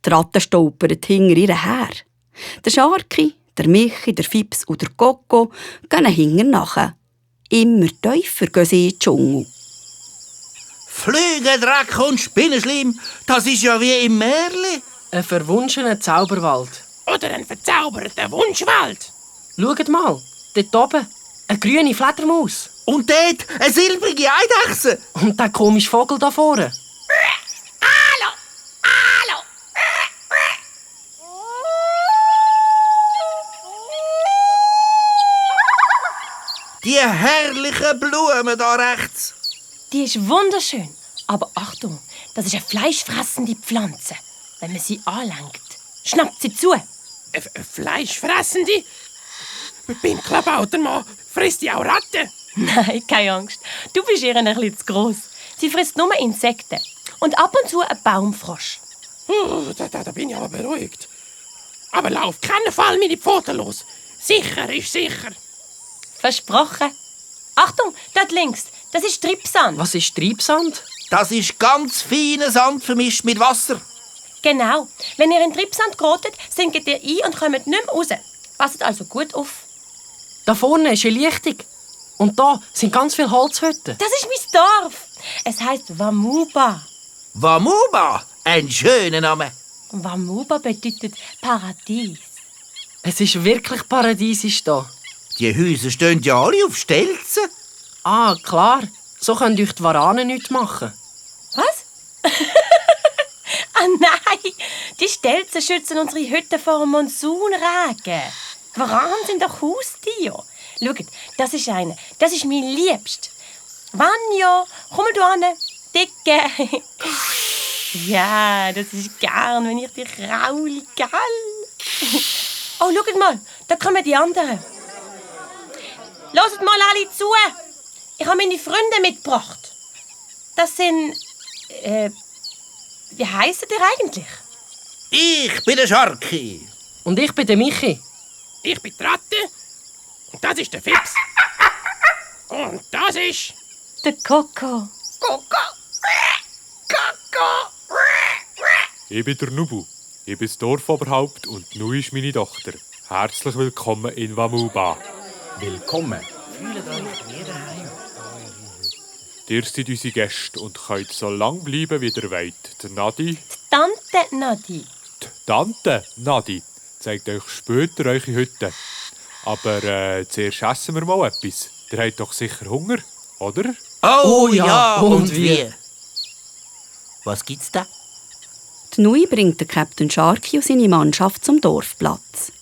Die Ratten stolpern hinter ihr her. Der Scharki, der Michi, der Fips und der Coco gehen hinter nachher. Immer tiefer gehen sie in den Dschungel. Flüge, Dreck und Spinnenschleim, das ist ja wie im Märchen. Ein verwunschener Zauberwald. Oder ein verzauberter Wunschwald. Schaut mal, dort oben, eine grüne Fledermaus. Und dort eine silbrige Eidechse. Und der komische Vogel da vorne. Die herrlichen Blumen da rechts. Die ist wunderschön. Aber Achtung, das ist eine fleischfressende Pflanze. Wenn man sie anlenkt, schnappt sie zu. Fleischfressende? Beim Klabautermann frisst die auch Ratten. Nein, keine Angst. Du bist ihr ein bisschen zu gross. Sie frisst nur Insekten. Und ab und zu einen Baumfrosch. Da bin ich aber beruhigt. Aber lauf keinen Fall meine Pfoten los. Sicher ist sicher. Versprochen. Achtung, dort links. Das ist Treibsand. Was ist Treibsand? Das ist ganz feiner Sand vermischt mit Wasser. Genau. Wenn ihr in Treibsand geratet, sinkt ihr ein und kommt nicht mehr raus. Passt also gut auf. Da vorne ist eine Lichtung. Und da sind ganz viele Holzhütten. Das ist mein Dorf. Es heisst Wamuba. Wamuba, ein schöner Name. Wamuba bedeutet Paradies. Es ist wirklich paradiesisch da. Die Häuser stehen ja alle auf Stelzen. Ah, klar. So können euch die Waranen nichts machen. Was? Ah nein, die Stelzen schützen unsere Hütten vor dem Monsunregen. Die Waranen sind doch Haustiere. Schaut, das ist eine. Das ist mein Liebst. Vanjo, komm du an. Dicke. Ja, das ist gern, wenn ich dich rauli, gell? Oh, schaut mal, da kommen die anderen. Hört mal alle zu. Ich habe meine Freunde mitgebracht. Das sind... wie heissen ihr eigentlich? Ich bin der Scharki. Und ich bin der Michi. Ich bin die Ratte. Und das ist der Fips. Und das ist... Der Coco. Ich bin der Nubu. Ich bin das Dorfoberhaupt und Nu ist meine Tochter. Herzlich willkommen in Wamuba. Willkommen. Ihr seid unsere Gäste und könnt so lange bleiben, wie ihr wollt. Die Nadi, Tante Nadi. die Tante Nadi, zeigt euch später eure Hütte. Aber zuerst essen wir mal etwas. Ihr habt doch sicher Hunger, oder? Oh, ja, ja, und und wie? Was gibt's da? Die Nui bringt den Captain Sharky und seine Mannschaft zum Dorfplatz.